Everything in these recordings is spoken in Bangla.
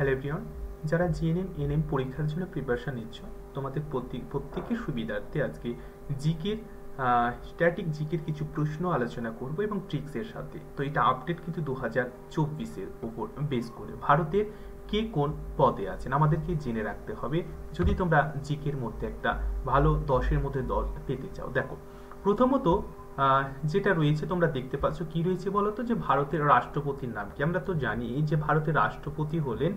হ্যালো এভরিওয়ান, যারা জিএনএম এনএম পরীক্ষার জন্য প্রিপারেশন নিচ্ছ, তোমাদের প্রত্যেকের সুবিধার্থে আজকে জিকের স্ট্যাটিক জিকের কিছু প্রশ্ন আলোচনা করব এবং ট্রিক্সের সাথে। তো এটা আপডেট কিন্তু 2024-এর উপর বেস করে। ভারতের কে কোন পদে আছেন আমাদেরকে জেনে রাখতে হবে যদি তোমরা জিকের মধ্যে একটা ভালো 10-এর মধ্যে 10 পেতে চাও। দেখো, প্রথমত যেটা রয়েছে তোমরা দেখতে পাচ্ছ, কি রয়েছে বলতো, যে ভারতের রাষ্ট্রপতির নাম কি। আমরা তো জানি যে ভারতের রাষ্ট্রপতি হলেন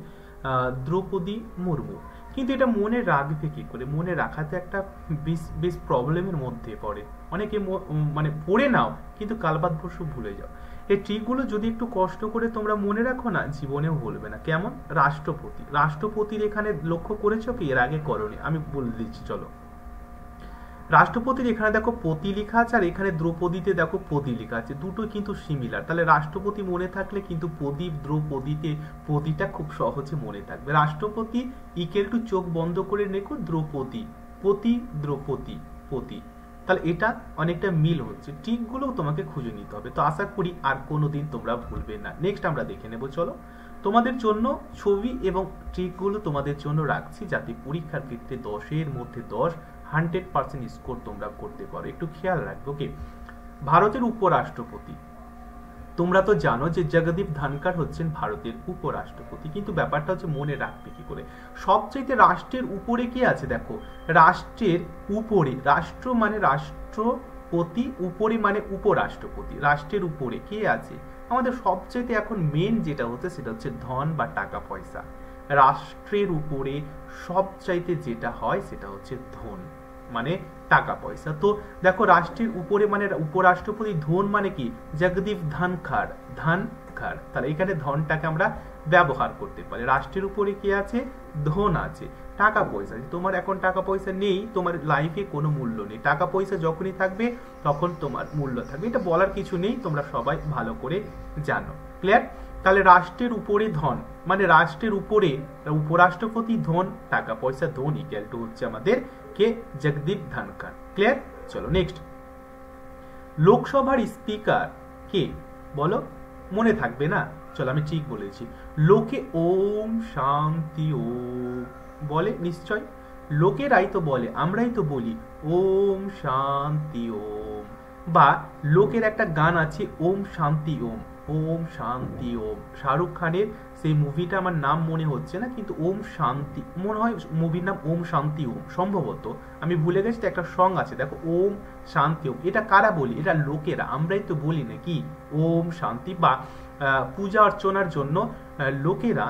দ্রৌপদী মুর্মু, কিন্তু এটা মনে রাখবে কি করে? মনে রাখাতে একটা বেশ প্রবলেমের মধ্যে পড়ে অনেকে, মানে পড়ে নাও কিন্তু কালবাদ পরশু ভুলে যাও। এই ট্রিকগুলো যদি একটু কষ্ট করে তোমরা মনে রাখো না, জীবনেও ভুলবে না। কেমন? রাষ্ট্রপতির এখানে লক্ষ্য করেছো কি? এর আগে করোনি, আমি বলে দিচ্ছি। চলো, রাষ্ট্রপতির এখানে দেখো পতি লেখা আছে, আর এখানে দ্রৌপদীতে দেখো পদি লেখা আছে, দুটো কিন্তু সিমিলার। তাহলে রাষ্ট্রপতি মনে থাকলে কিন্তু পদি দ্রৌপদীতে পদিটা খুব সহজে মনে থাকবে। রাষ্ট্রপতি ইকুয়াল টু চোখ বন্ধ করে রেখো দ্রৌপদী, পতি দ্রৌপদী পতি। তাহলে এটা অনেকটা মিল হচ্ছে। ট্রিকগুলো তোমাকে খুঁজে নিতে হবে। তো আশা করি আর কোনোদিন তোমরা ভুলবে না। নেক্সট আমরা দেখে নেব। চলো, তোমাদের জন্য ছবি এবং ট্রিকগুলো তোমাদের জন্য রাখছি, যাতে পরীক্ষার ক্ষেত্রে 10-এর মধ্যে 10 100% স্কোর তোমরা করতে পারো। একটু খেয়াল রাখবে। ওকে, ভারতের উপরাষ্ট্রপতি তোমরা তো জানো যে জগদীপ ধনখড় হচ্ছেন ভারতের উপরাষ্ট্রপতি, কিন্তু ব্যাপারটা হচ্ছে মনে রাখবে কি করে। সবচাইতে রাষ্ট্রের উপরে কি আছে? দেখো, রাষ্ট্রের উপরে, রাষ্ট্র মানে রাষ্ট্রপতি, উপরে মানে উপরাষ্ট্রপতি। রাষ্ট্রের উপরে কে আছে? আমাদের সবচাইতে এখন মেন যেটা হচ্ছে সেটা হচ্ছে ধন বা টাকা পয়সা। রাষ্ট্রের উপরে সবচাইতে যেটা হয় সেটা হচ্ছে ধন, মানে টাকা পয়সা। তো দেখো, রাষ্ট্রের উপরে মানে উপরাষ্ট্রপতি, ধন মানে কি? জগদীপ ধনখড়, ধনখড়। তাহলে এখানে ধনটাকে আমরা ব্যবহার করতে পারি। রাষ্ট্রের উপরে কি আছে? ধন আছে, টাকা পয়সা আছে। তোমার এখন টাকা পয়সা নেই, তোমার লাইফে কোনো মূল্য নেই। টাকা পয়সা যখনই থাকবে তখন তোমার মূল্য থাকবে। এটা বলার কিছু নেই, তোমরা সবাই ভালো করে জানো। ক্লিয়ার? তাহলে রাষ্ট্রের উপরে ধন মানে রাষ্ট্রের উপরে উপরাষ্ট্রপতি, ধন, টাকা পয়সা, ধন ইকুয়াল টু হচ্ছে আমাদের কে? জগদীপ ধনখড়। ক্লিয়ার? চলো নেক্সট। লোকসভার স্পিকার কে বলো? মনে থাকবে না? চলো, আমি ঠিক বলেছি। লোকে ওম শান্তি ওম বলে নিশ্চয়, লোকেরাই তো বলে, আমরাই তো বলি ওম শান্তি ওম। বা লোকের একটা গান আছে ওম শান্তি ওম, ওম শান্তি ওম। শাহরুখ খানের সেই মুভিটা আমার নাম মনে হচ্ছে না, কিন্তু ওম শান্তি মনে হয় মুভির নাম, ওম শান্তি ওম সম্ভবত, আমি ভুলে গেছি। একটা সং আছে দেখো, ওম শান্তি ওম। এটা কারা বলি? এটা লোকেরা, আমরাই তো বলি নাকি ওম শান্তি। বা পূজা অর্চনার জন্য লোকেরা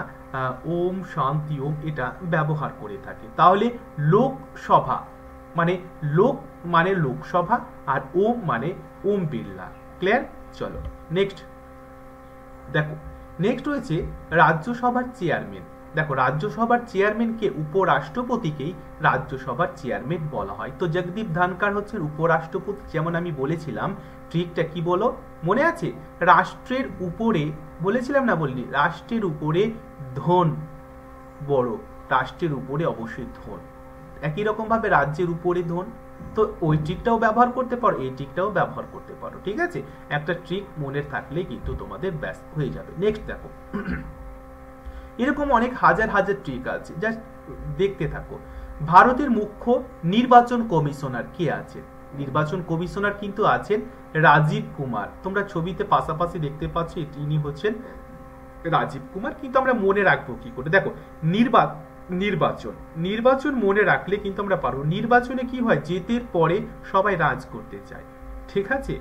ওম শান্তি ওম এটা ব্যবহার করে থাকে। তাহলে লোকসভা মানে লোক মানে লোকসভা, আর ওম মানে ওম বিড়লা। ক্লিয়ার? চলো নেক্সট দেখো। নেক্সট হয়েছে রাজ্যসভার চেয়ারম্যান। দেখো, রাজ্যসভার চেয়ারম্যানকে, উপরাষ্ট্রপতিকেই রাজ্যসভার চেয়ারম্যান বলা হয়। তো জগদীপ ধনখড় হচ্ছে উপরাষ্ট্রপতি। যেমন আমি বলেছিলাম, ট্রিকটা কি বলো? মনে আছে? রাষ্ট্রের উপরে বলেছিলাম না, বলিনি? রাষ্ট্রের উপরে ধন বড়, রাষ্ট্রের উপরে অবশ্যই ধন। একই রকম ভাবে রাজ্যের উপরে ধন। তো ওই ট্রিকটাও ব্যবহার করতে পারো, এই ট্রিকটাও ব্যবহার করতে পারো। ঠিক আছে? একটা ট্রিক মনে থাকলে কিন্তু তোমাদের ব্যাস হয়ে যাবে। নেক্সট দেখো, এরকম অনেক হাজার হাজার ট্রিক আছে, জাস্ট দেখতে থাকো। ভারতের মুখ্য নির্বাচন কমিশনার কে আছে? নির্বাচন কমিশনার কিন্তু আছেন রাজীব কুমার। তোমরা ছবিতে পাশাপাশি দেখতে পাচ্ছ, ইনি হচ্ছেন রাজীব কুমার। কিন্তু আমরা মনে রাখবো কি করে? দেখো, নির্বাচন মনে রাখলে কিন্তু আমরা পারবো। নির্বাচনে কি হয়? জিতের পরে সবাই রাজ করতে চায়। ঠিক আছে?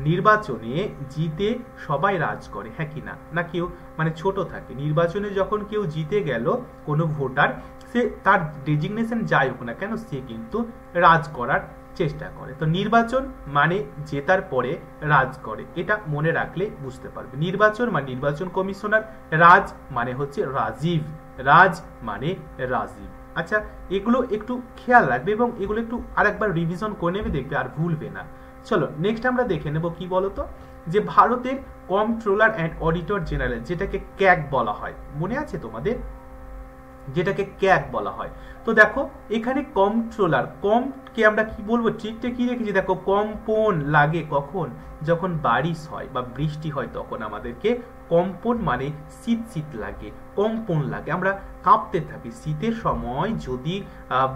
নির্বাচনে জিতে সবাই রাজ করে, হ্যাঁ কি না? না কেউ মানে ছোট থাকে। নির্বাচনে যখন কেউ জিতে গেল, কোনো ভোটার, সে তার ডেজিগনেশন যাই হোক না কেন, সে কিন্তু রাজ করার চেষ্টা করে। তো নির্বাচন মানে জেতার পরে রাজ করে, এটা মনে রাখলে বুঝতে পারবে। নির্বাচন মানে নির্বাচন কমিশনার, রাজ মানে হচ্ছে রাজীব, রাজ মানে রাজীব। আচ্ছা, এগুলো একটু খেয়াল রাখবে এবং এগুলো একটু আরেকবার রিভিশন করে নেবে, দেখবে আর ভুলবে না। চলো নেক্সট আমরা দেখে নেব কি বলতো, যে ভারতের কন্ট্রোলার অ্যান্ড অডিটর জেনারেল, যেটাকে ক্যাগ বলা হয়, মনে আছে তোমাদের? যেটাকে ক্যাগ বলা হয়। তো দেখো, এখানে কন্ট্রোলার, ট্রিককে আমরা কি বলবো, ট্রিকটা কি রেখেছি দেখো, কম্পন লাগে কখন, যখন বারিশ হয় বা বৃষ্টি হয় তখন আমাদেরকে কম্পন মানে শীত শীত লাগে, কম্পন লাগে, আমরা কাঁপতে থাকি। শীতের সময় যদি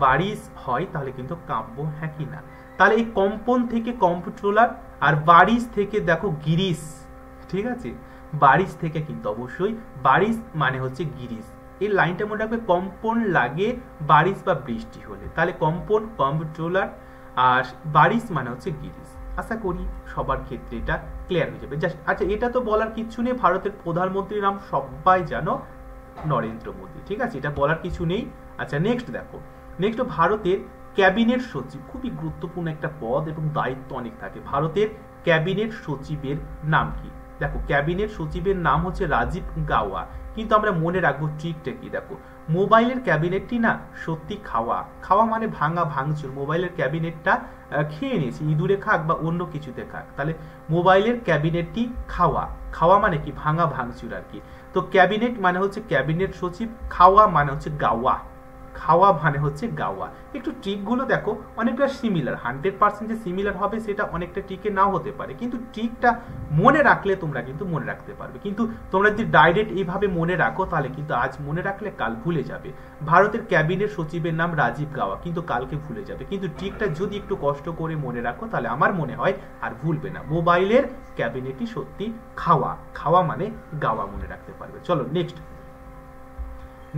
বারিশ হয় তাহলে কিন্তু কাঁপবো, হ্যাঁ কি না? তাহলে এই কম্পন থেকে কম্পট্রোলার, আর বারিশ থেকে দেখো গিরিশ, ঠিক আছে, বারিশ থেকে কিন্তু অবশ্যই, বারিশ মানে হচ্ছে গিরিশ। এই লাইনটা মনে রাখবে, কম্পন লাগে বারিশ বা বৃষ্টি হলে, তাহলে কম্পন কম্পট্রোলার, আর বারিশ মানে হচ্ছে গিরিশ। আশা করি সবার ক্ষেত্রে এটা ক্লিয়ার হয়ে যাবে। জাস্ট আচ্ছা, এটা তো বলার কিছু নেই, ভারতের প্রধানমন্ত্রীর নাম সবাই জানো, নরেন্দ্র মোদী, ঠিক আছে, এটা বলার কিছু নেই। আচ্ছা নেক্সট দেখো, নেক্সট ভারতের ক্যাবিনেট সচিব, খুবই গুরুত্বপূর্ণ একটা পদ এবং দায়িত্ব অনেক থাকে। ভারতের ক্যাবিনেট সচিবের নাম কি? দেখো ক্যাবিনেট সচিবের নাম হচ্ছে রাজীব গাওয়া। কিন্তু আমরা মনে রাখবো ট্রিকটা কি, দেখো মোবাইলের ক্যাবিনেটটি না সত্যি খাওয়া, খাওয়া মানে ভাঙা ভাঙচুর, মোবাইলের ক্যাবিনেটটা খেয়ে নিয়েছি, ইঁদুরে খাক বা অন্য কিছুতে খাক, তাহলে মোবাইলের ক্যাবিনেটটি খাওয়া, খাওয়া মানে কি ভাঙা ভাঙচুর আর কি। তো ক্যাবিনেট মানে হচ্ছে ক্যাবিনেট সচিব, খাওয়া মানে হচ্ছে গাওয়া, খাওয়া মানে হচ্ছে গাওয়া। একটু ট্রিকগুলো দেখো অনেকটা সিমিলার, 100% যে সিমিলার হবে সেটা অনেকটা ট্রিকে নাও হতে পারে, কিন্তু ট্রিকটা মনে রাখলে তোমরা কিন্তু মনে রাখতে পারবে। কিন্তু তোমরা যদি ডাইরেক্ট এইভাবে মনে রাখো তাহলে কিন্তু আজ মনে রাখলে কাল ভুলে যাবে। ভারতের ক্যাবিনেট সচিবের নাম রাজীব গাওয়া, কিন্তু কালকে ভুলে যাবে। কিন্তু ট্রিকটা যদি একটু কষ্ট করে মনে রাখো তাহলে আমার মনে হয় আর ভুলবে না। মোবাইলের ক্যাবিনেটই সত্যি খাওয়া, খাওয়া মানে গাওয়া মনে রাখতে পারবে। চলো নেক্সট,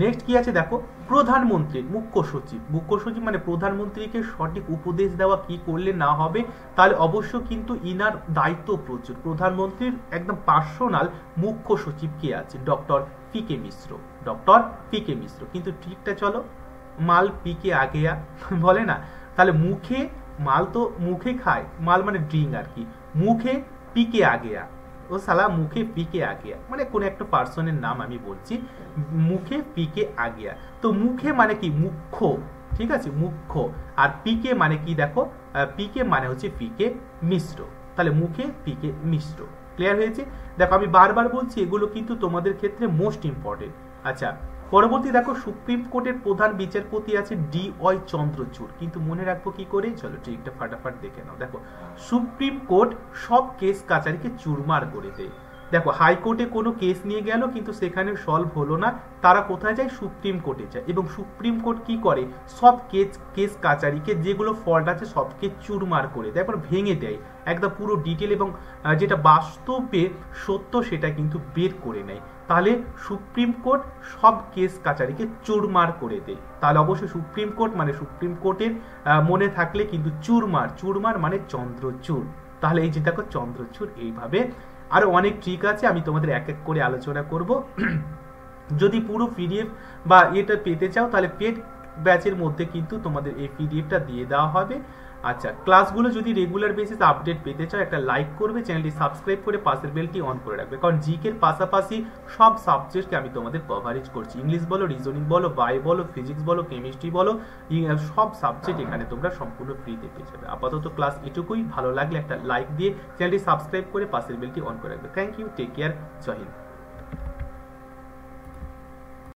নেক্সট কি আছে দেখো, প্রধানমন্ত্রীর মুখ্য সচিব। মুখ্য সচিব মানে প্রধানমন্ত্রীকে সঠিক উপদেশ দেওয়া, কি করলে না হবে, তাহলে অবশ্য কিন্তু ইনার দায়িত্ব প্রচুর। প্রধানমন্ত্রীর একদম পার্সোনাল মুখ্য সচিব কে আছে, ডক্টর পি.কে. মিশ্র, ডক্টর পি.কে. মিশ্র। কিন্তু ঠিকটা চলো, মাল পি.কে. আগেয়া বলে না, তাহলে মুখে মাল তো মুখে খায়, মাল মানে ড্রিঙ্ক আর কি, মুখে পি.কে. আগেয়া, ও সালা মুখে পি.কে. আগেয়া মানে কোন একটা পার্সনের নাম আমি বলছি, মুখে পি.কে. আগেয়া। তো মুখে মানে কি মুখ্য, ঠিক আছে, মুখ্য, আর পি.কে. মানে কি দেখো, পি.কে. মানে হচ্ছে পি.কে. মিশ্র, তাহলে মুখে পি.কে. মিশ্র। ক্লিয়ার হয়েছে? দেখো আমি বারবার বলছি এগুলো কিন্তু তোমাদের ক্ষেত্রে মোস্ট ইম্পর্টেন্ট। আচ্ছা পরবর্তী দেখো, সুপ্রিম কোর্টের প্রধান বিচারপতি আছে ডি.ওয়াই চন্দ্রচূড়। কিন্তু মনে রাখবো কি করে, চলো ট্রিকটা ফাটাফাট দেখে নাও। দেখো সুপ্রিম কোর্ট সব কেস কাচারিকে চুরমার করে দেয়। দেখো হাইকোর্টে কোনো কেস নিয়ে গেল কিন্তু সেখানে সলভ হলো না, তারা কোথায় যায়, সুপ্রিম কোর্টে যায়। এবং সুপ্রিম কোর্ট কি করে, সব কেস কাচারিকে যেগুলো ফল্ট আছে সবকে চুরমার করে দেয়, এবার ভেঙে দেয়, একদম পুরো ডিটেল এবং যেটা বাস্তবে সত্য সেটা কিন্তু বের করে নেয়। তাহলে সুপ্রিম কোর্ট সব কেস কাচারিকে চুরমার করে দেয়। তাহলে অবশ্যই সুপ্রিম কোর্ট মানে সুপ্রিম কোর্টের মনে থাকলে কিন্তু চুরমার, চুরমার মানে চন্দ্রচূড়। তাহলে এই যে দেখো চন্দ্রচূড়, এইভাবে আরো অনেক ট্রিক আছে, আমি তোমাদের এক এক করে আলোচনা করব। যদি পুরো পিডিএফ বা এটা পেতে চাও তাহলে পেড ব্যাচের মধ্যে কিন্তু তোমাদের এই পিডিএফটা দিয়ে দেওয়া হবে। আচ্ছা ক্লাসগুলো যদি রেগুলার বেসিস আপডেট পেতে চাও একটা লাইক করবে, চ্যানেলটি সাবস্ক্রাইব করে পাশের বেলটি অন করে রাখবে, কারণ জিকের পাশাপাশি সব সাবজেক্টকে আমি তোমাদের কভারেজ করছি। ইংলিশ বলো, রিজনিং বলো, বাই বলো, ফিজিক্স বলো, কেমিস্ট্রি বলো, সব সাবজেক্ট এখানে তোমরা সম্পূর্ণ ফ্রিতে পেয়ে যাবে। আপাতত ক্লাস এটুকুই, ভালো লাগলে একটা লাইক দিয়ে চ্যানেলটি সাবস্ক্রাইব করে পাশের বেলটি অন করে রাখবে। Thank you, take care, Jai Hind.